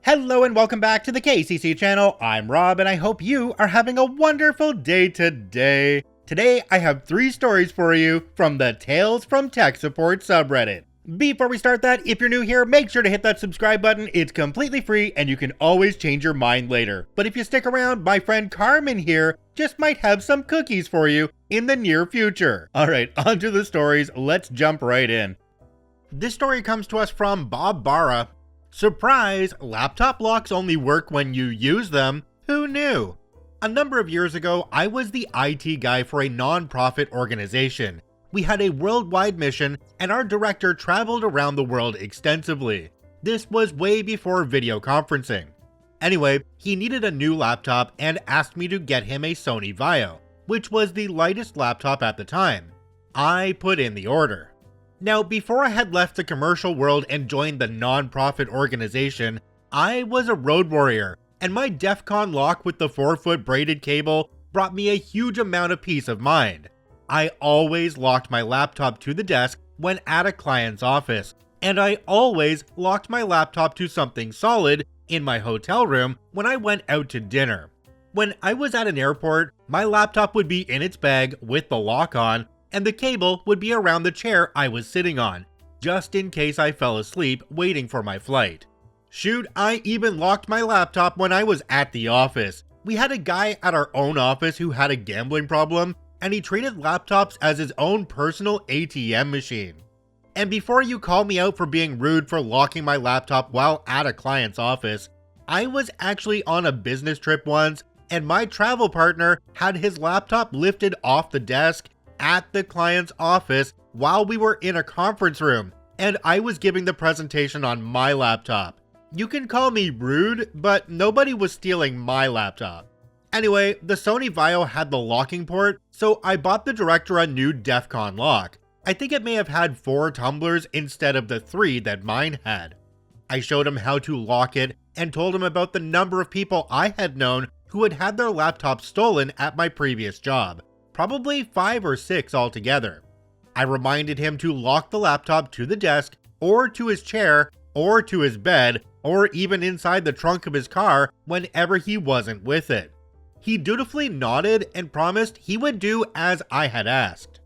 Hello and welcome back to the KCC channel. I'm Rob and I hope you are having a wonderful day today. Today I have 3 stories for you from the Tales from Tech Support subreddit. Before we start that, if you're new here, make sure to hit that subscribe button. It's completely free and you can always change your mind later. But if you stick around, my friend Carmen here just might have some cookies for you in the near future. Alright, on to the stories. Let's jump right in. This story comes to us from Bob Barra. Surprise! Laptop locks only work when you use them. Who knew? A number of years ago, I was the IT guy for a non-profit organization. We had a worldwide mission, and our director traveled around the world extensively. This was way before video conferencing. Anyway, he needed a new laptop and asked me to get him a Sony Vaio, which was the lightest laptop at the time. I put in the order. Now, before I had left the commercial world and joined the non-profit organization, I was a road warrior, and my DEF CON lock with the 4-foot braided cable brought me a huge amount of peace of mind. I always locked my laptop to the desk when at a client's office, and I always locked my laptop to something solid in my hotel room when I went out to dinner. When I was at an airport, my laptop would be in its bag with the lock on, and the cable would be around the chair I was sitting on, just in case I fell asleep waiting for my flight. Shoot, I even locked my laptop when I was at the office. We had a guy at our own office who had a gambling problem, and he treated laptops as his own personal ATM machine. And before you call me out for being rude for locking my laptop while at a client's office, I was actually on a business trip once, and my travel partner had his laptop lifted off the desk at the client's office while we were in a conference room, and I was giving the presentation on my laptop. You can call me rude, but nobody was stealing my laptop. Anyway, the Sony Vaio had the locking port, so I bought the director a new DEF CON lock. I think it may have had 4 tumblers instead of the 3 that mine had. I showed him how to lock it and told him about the number of people I had known who had had their laptops stolen at my previous job. Probably 5 or 6 altogether. I reminded him to lock the laptop to the desk, or to his chair, or to his bed, or even inside the trunk of his car whenever he wasn't with it. He dutifully nodded and promised he would do as I had asked.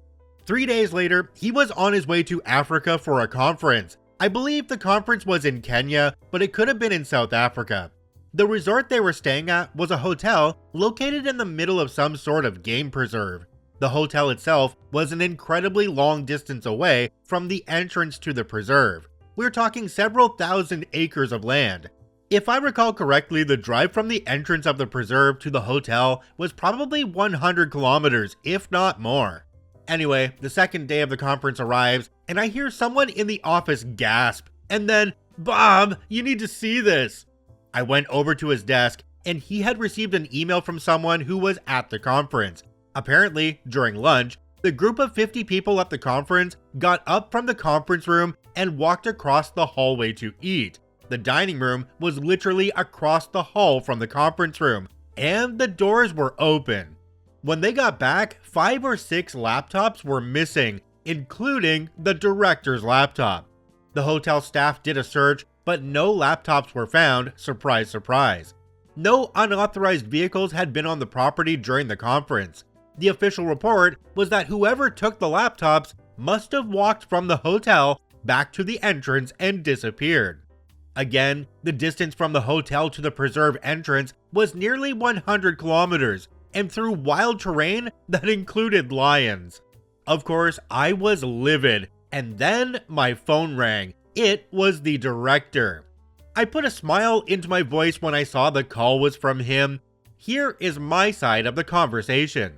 3 days later, he was on his way to Africa for a conference. I believe the conference was in Kenya, but it could have been in South Africa. The resort they were staying at was a hotel located in the middle of some sort of game preserve. The hotel itself was an incredibly long distance away from the entrance to the preserve. We're talking several thousand acres of land. If I recall correctly, the drive from the entrance of the preserve to the hotel was probably 100 kilometers, if not more. Anyway, the second day of the conference arrives, and I hear someone in the office gasp, and then, "Bob, you need to see this." I went over to his desk, and he had received an email from someone who was at the conference. Apparently, during lunch, the group of 50 people at the conference got up from the conference room and walked across the hallway to eat. The dining room was literally across the hall from the conference room, and the doors were open. When they got back, 5 or 6 laptops were missing, including the director's laptop. The hotel staff did a search, but no laptops were found, surprise, surprise. No unauthorized vehicles had been on the property during the conference. The official report was that whoever took the laptops must have walked from the hotel back to the entrance and disappeared. Again, the distance from the hotel to the preserve entrance was nearly 100 kilometers, and through wild terrain that included lions. Of course, I was livid, and then my phone rang. It was the director. I put a smile into my voice when I saw the call was from him. Here is my side of the conversation.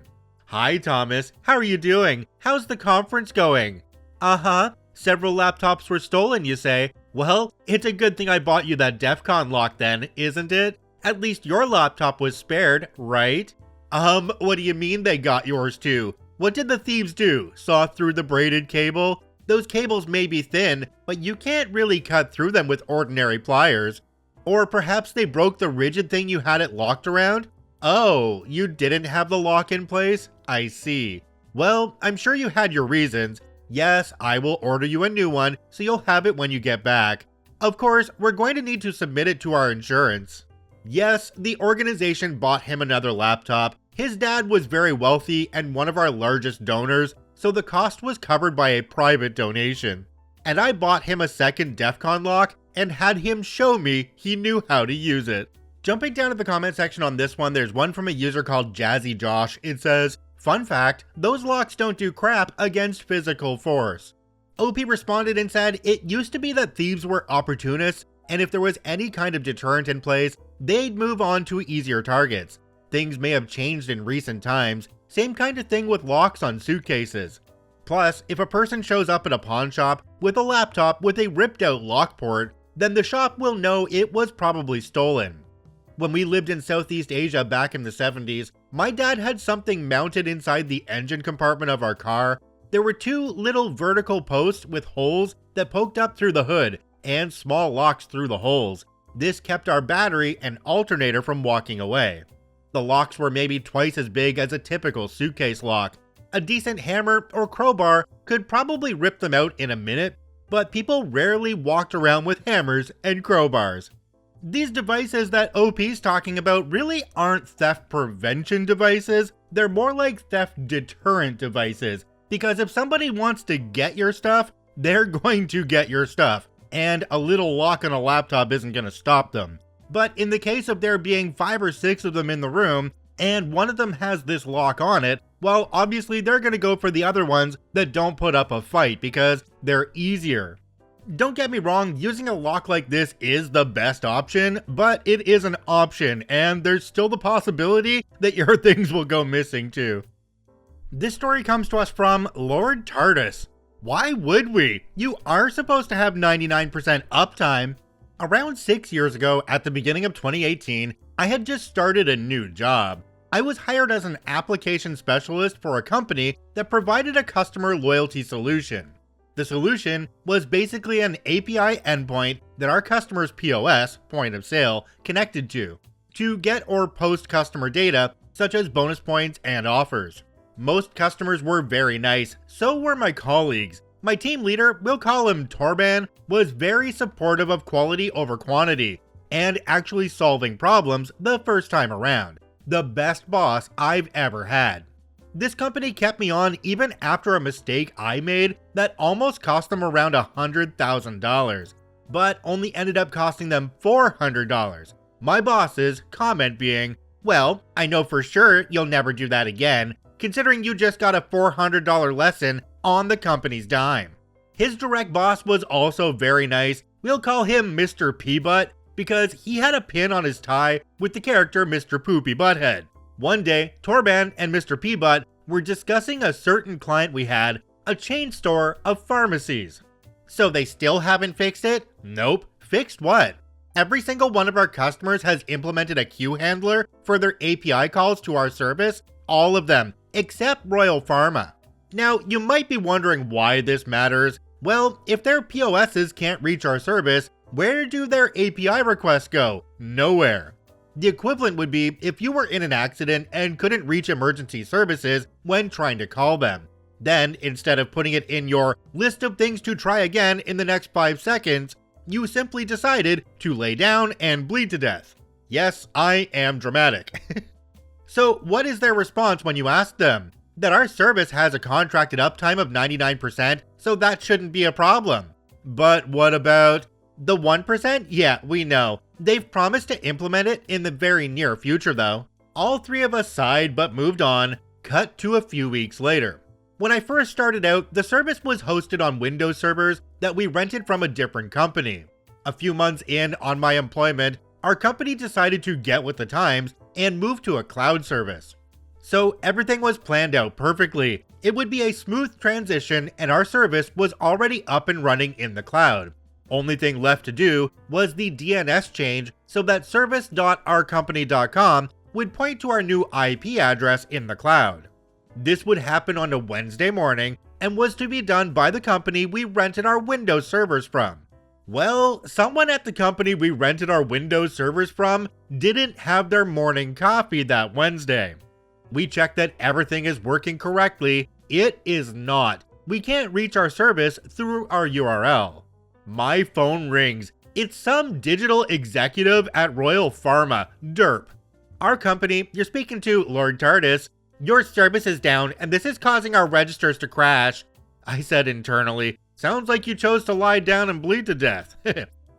"Hi Thomas, how are you doing? How's the conference going?" "Uh-huh, several laptops were stolen, you say? Well, it's a good thing I bought you that DEF CON lock then, isn't it? At least your laptop was spared, right?" What do you mean they got yours too? What did the thieves do? Saw through the braided cable? Those cables may be thin, but you can't really cut through them with ordinary pliers. Or perhaps they broke the rigid thing you had it locked around? Oh, you didn't have the lock in place? I see. Well, I'm sure you had your reasons. Yes, I will order you a new one, so you'll have it when you get back. Of course, we're going to need to submit it to our insurance. Yes, the organization bought him another laptop. His dad was very wealthy and one of our largest donors, so the cost was covered by a private donation. And I bought him a second DEFCON lock and had him show me he knew how to use it. Jumping down to the comment section on this one, there's one from a user called Jazzy Josh. It says, "Fun fact, those locks don't do crap against physical force." OP responded and said it used to be that thieves were opportunists, and if there was any kind of deterrent in place, they'd move on to easier targets. Things may have changed in recent times, same kind of thing with locks on suitcases. Plus, if a person shows up at a pawn shop with a laptop with a ripped out lock port, then the shop will know it was probably stolen. When we lived in Southeast Asia back in the 70s, my dad had something mounted inside the engine compartment of our car. There were two little vertical posts with holes that poked up through the hood and small locks through the holes. This kept our battery and alternator from walking away. The locks were maybe twice as big as a typical suitcase lock. A decent hammer or crowbar could probably rip them out in a minute, but people rarely walked around with hammers and crowbars. These devices that OP's talking about really aren't theft prevention devices, they're more like theft deterrent devices, because if somebody wants to get your stuff, they're going to get your stuff, and a little lock on a laptop isn't going to stop them. But in the case of there being 5 or 6 of them in the room, and one of them has this lock on it, well, obviously they're going to go for the other ones that don't put up a fight because they're easier. Don't get me wrong, using a lock like this is the best option, but it is an option, and there's still the possibility that your things will go missing too. This story comes to us from Lord Tardis. Why would we? You are supposed to have 99% uptime. Around 6 years ago, at the beginning of 2018, I had just started a new job. I was hired as an application specialist for a company that provided a customer loyalty solution. The solution was basically an API endpoint that our customer's POS, point of sale, connected to get or post customer data such as bonus points and offers. Most customers were very nice, so were my colleagues. My team leader, we'll call him Torban, was very supportive of quality over quantity, and actually solving problems the first time around. The best boss I've ever had. This company kept me on even after a mistake I made that almost cost them around $100,000, but only ended up costing them $400. My boss's comment being, "Well, I know for sure you'll never do that again, considering you just got a $400 lesson on the company's dime." His direct boss was also very nice. We'll call him Mr. P-Butt because he had a pin on his tie with the character Mr. Poopy Butthead. One day, Torban and Mr. P-Butt were discussing a certain client we had, a chain store of pharmacies. "So they still haven't fixed it?" "Nope. Fixed what?" "Every single one of our customers has implemented a queue handler for their API calls to our service. All of them, except Royal Pharma." Now, you might be wondering why this matters. Well, if their POSs can't reach our service, where do their API requests go? Nowhere. The equivalent would be if you were in an accident and couldn't reach emergency services when trying to call them. Then, instead of putting it in your list of things to try again in the next 5 seconds, you simply decided to lay down and bleed to death. Yes, I am dramatic. So what is their response when you ask them? That our service has a contracted uptime of 99%, so that shouldn't be a problem. But what about the 1%? Yeah, we know. They've promised to implement it in the very near future though. All 3 of us sighed but moved on. Cut to a few weeks later. When I first started out, the service was hosted on Windows servers that we rented from a different company. A few months in on my employment, our company decided to get with the times and move to a cloud service. So everything was planned out perfectly. It would be a smooth transition and our service was already up and running in the cloud. Only thing left to do was the DNS change so that service.ourcompany.com would point to our new IP address in the cloud. This would happen on a Wednesday morning and was to be done by the company we rented our Windows servers from. Well, someone at the company we rented our Windows servers from didn't have their morning coffee that Wednesday. We checked that everything is working correctly. It is not. We can't reach our service through our URL. My phone rings. It's some digital executive at Royal Pharma, derp. Our company, you're speaking to Lord Tardis. Your service is down and this is causing our registers to crash. I said internally, sounds like you chose to lie down and bleed to death.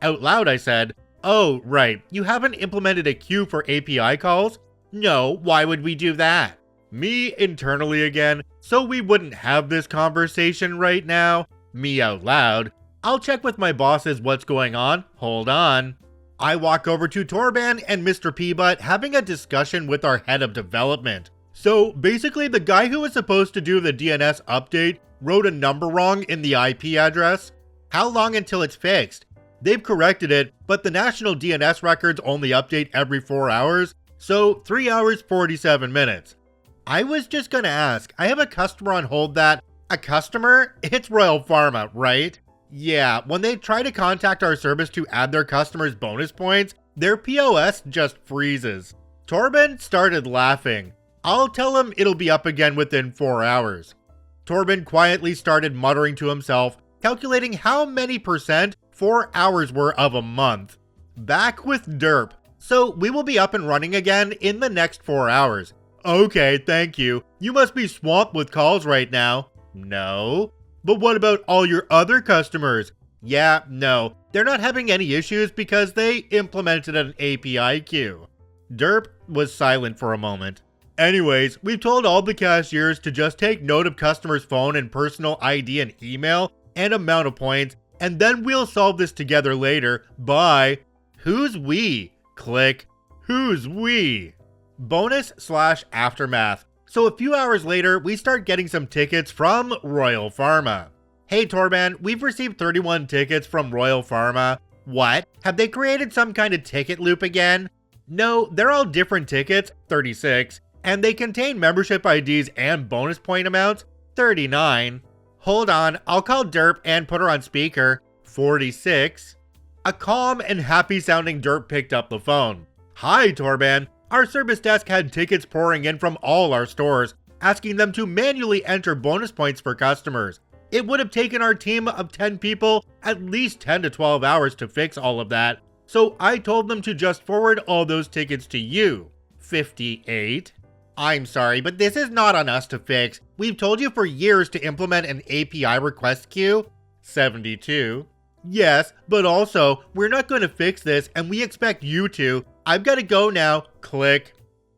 Out loud I said, oh right, you haven't implemented a queue for API calls? No, why would we do that? Me internally again, so we wouldn't have this conversation right now. Me out loud, I'll check with my bosses what's going on, hold on. I walk over to Torban and Mr. Peabutt having a discussion with our head of development. So basically the guy who was supposed to do the DNS update wrote a number wrong in the IP address. How long until it's fixed? They've corrected it, but the national DNS records only update every 4 hours, so 3 hours 47 minutes. I was just gonna ask, I have a customer on hold that, a customer? It's Royal Pharma, right? Yeah, when they try to contact our service to add their customers' bonus points, their POS just freezes. Torben started laughing. I'll tell him it'll be up again within 4 hours. Torben quietly started muttering to himself, calculating how many percent 4 hours were of a month. Back with derp. So we will be up and running again in the next 4 hours. Okay, thank you. You must be swamped with calls right now. No. But what about all your other customers? Yeah, no. They're not having any issues because they implemented an API queue. Derp was silent for a moment. Anyways, we've told all the cashiers to just take note of customers' phone and personal ID and email and amount of points, and then we'll solve this together later. Bye. Who's we? Click. Who's we? Bonus/aftermath. So a few hours later, we start getting some tickets from Royal Pharma. Hey Torban, we've received 31 tickets from Royal Pharma. What? Have they created some kind of ticket loop again? No, they're all different tickets, 36, and they contain membership IDs and bonus point amounts, 39. Hold on, I'll call Derp and put her on speaker, 46. A calm and happy sounding Derp picked up the phone. Hi Torban, our service desk had tickets pouring in from all our stores, asking them to manually enter bonus points for customers. It would have taken our team of 10 people at least 10 to 12 hours to fix all of that, so I told them to just forward all those tickets to you, 58. I'm sorry, but this is not on us to fix. We've told you for years to implement an API request queue, 72. Yes, but also, we're not going to fix this and we expect you to. I've got to go now, click.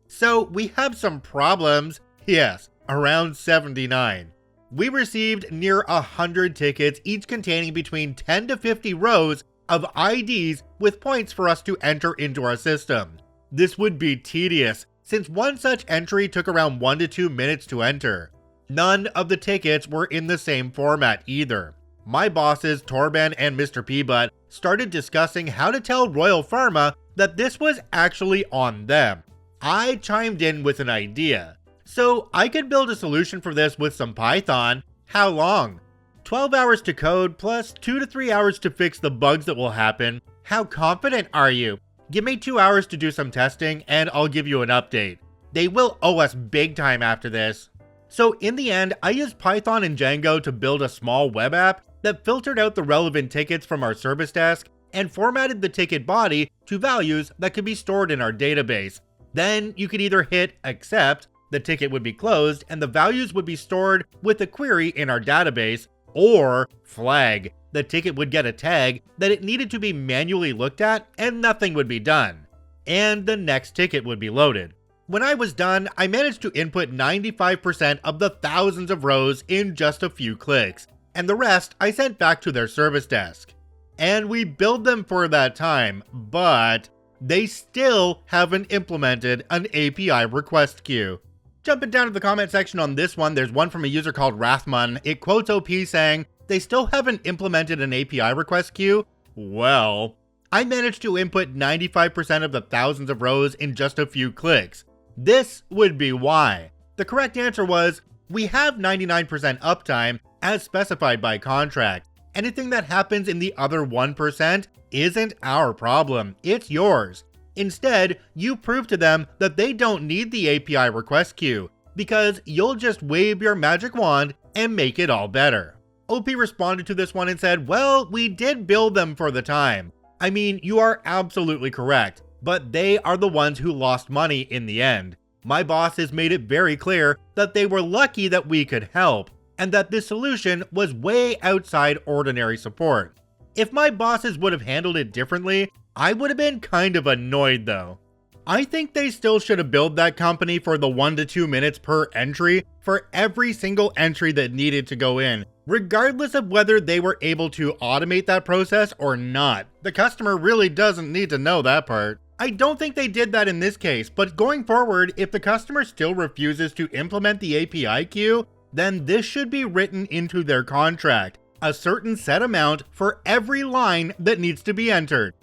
So we have some problems. Yes, around 79. We received near 100 tickets, each containing between 10 to 50 rows of IDs with points for us to enter into our system. This would be tedious, since one such entry took around 1 to 2 minutes to enter. None of the tickets were in the same format either. My bosses, Torban and Mr. Peabutt, started discussing how to tell Royal Pharma that this was actually on them. I chimed in with an idea. So I could build a solution for this with some Python. How long? 12 hours to code plus 2 to 3 hours to fix the bugs that will happen. How confident are you? Give me 2 hours to do some testing and I'll give you an update. They will owe us big time after this. So in the end, I used Python and Django to build a small web app that filtered out the relevant tickets from our service desk and formatted the ticket body to values that could be stored in our database. Then you could either hit accept, the ticket would be closed and the values would be stored with a query in our database, or flag, the ticket would get a tag that it needed to be manually looked at and nothing would be done. And the next ticket would be loaded. When I was done, I managed to input 95% of the thousands of rows in just a few clicks, and the rest I sent back to their service desk. And we billed them for that time, but they still haven't implemented an API request queue. Jumping down to the comment section on this one, there's one from a user called Rathman. It quotes OP saying, they still haven't implemented an API request queue? Well, I managed to input 95% of the thousands of rows in just a few clicks. This would be why. The correct answer was, we have 99% uptime as specified by contract. Anything that happens in the other 1% isn't our problem, it's yours. Instead, you prove to them that they don't need the API request queue, because you'll just wave your magic wand and make it all better. OP responded to this one and said, well, we did bill them for the time. I mean, you are absolutely correct, but they are the ones who lost money in the end. My bosses made it very clear that they were lucky that we could help, and that this solution was way outside ordinary support. If my bosses would have handled it differently, I would have been kind of annoyed though. I think they still should have billed that company for the 1 to 2 minutes per entry for every single entry that needed to go in, regardless of whether they were able to automate that process or not. The customer really doesn't need to know that part. I don't think they did that in this case, but going forward, if the customer still refuses to implement the API queue, then this should be written into their contract. A certain set amount for every line that needs to be entered.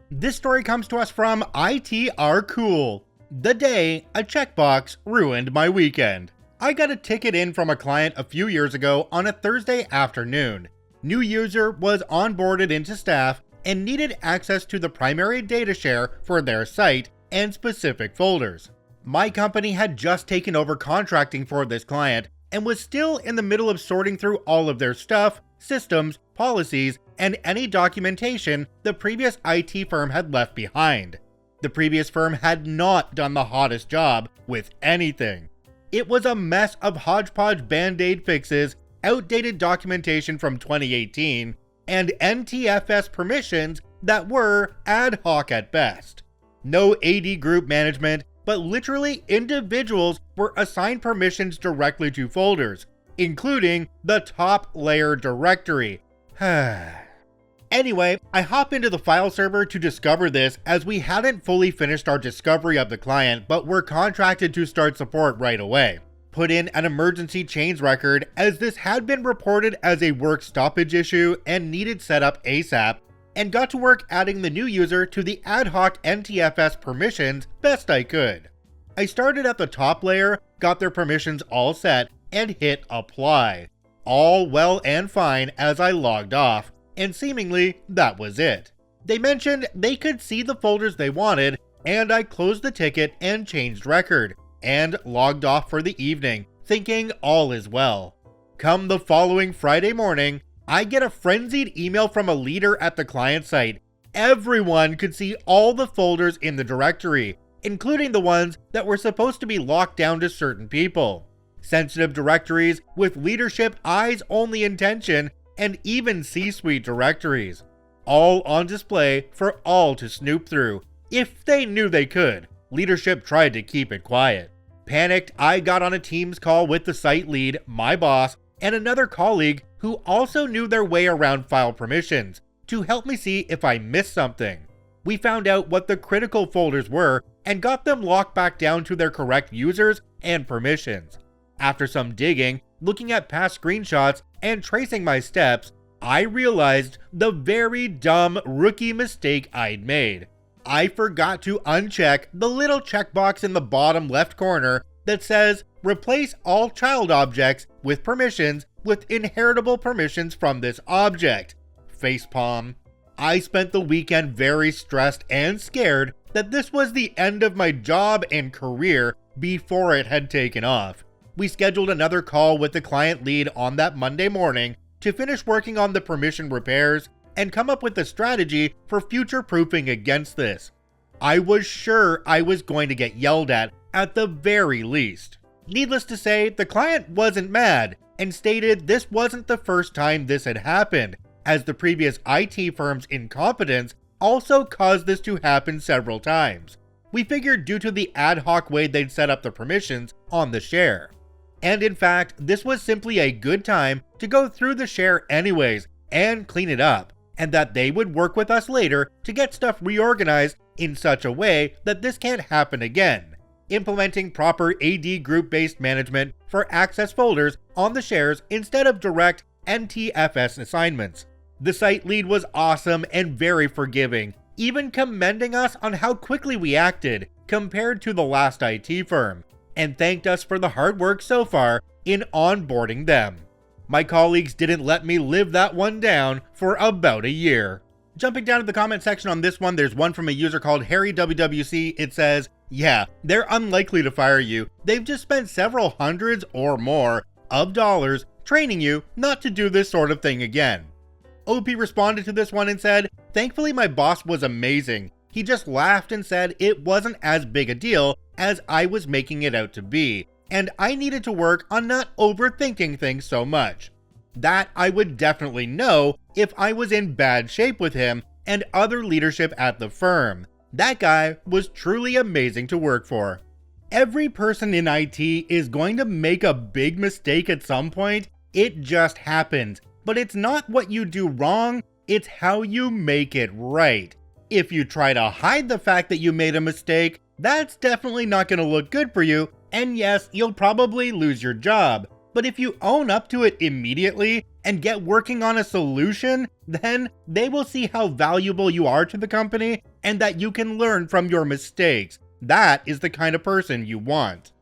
This story comes to us from ITR Cool. The day a checkbox ruined my weekend. I got a ticket in from a client a few years ago on a Thursday afternoon. New user was onboarded into staff and needed access to the primary data share for their site and specific folders. My company had just taken over contracting for this client and was still in the middle of sorting through all of their stuff, systems, policies, and any documentation the previous IT firm had left behind. The previous firm had not done the hottest job with anything. It was a mess of hodgepodge band-aid fixes, outdated documentation from 2018, and NTFS permissions that were ad hoc at best. No AD group management, but literally individuals were assigned permissions directly to folders, including the top layer directory. Anyway, I hop into the file server to discover this as we hadn't fully finished our discovery of the client, but were contracted to start support right away. Put in an emergency change record as this had been reported as a work stoppage issue and needed setup ASAP, and got to work adding the new user to the ad hoc NTFS permissions best I could. I started at the top layer, got their permissions all set, and hit apply. All well and fine as I logged off, and seemingly that was it. They mentioned they could see the folders they wanted, and I closed the ticket and changed record, and logged off for the evening, thinking all is well. Come the following Friday morning, I get a frenzied email from a leader at the client site. Everyone could see all the folders in the directory, including the ones that were supposed to be locked down to certain people. Sensitive directories with leadership eyes-only intention, and even C-suite directories. All on display for all to snoop through, if they knew they could. Leadership tried to keep it quiet. Panicked, I got on a Teams call with the site lead, my boss, and another colleague who also knew their way around file permissions to help me see if I missed something. We found out what the critical folders were and got them locked back down to their correct users and permissions. After some digging, looking at past screenshots, and tracing my steps, I realized the very dumb rookie mistake I'd made. I forgot to uncheck the little checkbox in the bottom left corner that says replace all child objects with permissions with inheritable permissions from this object. Facepalm. I spent the weekend very stressed and scared that this was the end of my job and career before it had taken off. We scheduled another call with the client lead on that Monday morning to finish working on the permission repairs and come up with a strategy for future-proofing against this. I was sure I was going to get yelled at the very least. Needless to say, the client wasn't mad and stated this wasn't the first time this had happened, as the previous IT firm's incompetence also caused this to happen several times. We figured due to the ad hoc way they'd set up the permissions on the share. And in fact, this was simply a good time to go through the share anyways and clean it up, and that they would work with us later to get stuff reorganized in such a way that this can't happen again, implementing proper AD group-based management for access folders on the shares instead of direct NTFS assignments. The site lead was awesome and very forgiving, even commending us on how quickly we acted compared to the last IT firm, and thanked us for the hard work so far in onboarding them. My colleagues didn't let me live that one down for about a year. Jumping down to the comment section on this one, there's one from a user called HarryWWC. It says, yeah, they're unlikely to fire you. They've just spent several hundreds or more of dollars training you not to do this sort of thing again. OP responded to this one and said, "Thankfully my boss was amazing. He just laughed and said it wasn't as big a deal as I was making it out to be, and I needed to work on not overthinking things so much. That I would definitely know if I was in bad shape with him and other leadership at the firm. That guy was truly amazing to work for." Every person in IT is going to make a big mistake at some point. It just happens. But it's not what you do wrong, it's how you make it right. If you try to hide the fact that you made a mistake, that's definitely not going to look good for you, and yes, you'll probably lose your job. But if you own up to it immediately and get working on a solution, then they will see how valuable you are to the company and that you can learn from your mistakes. That is the kind of person you want.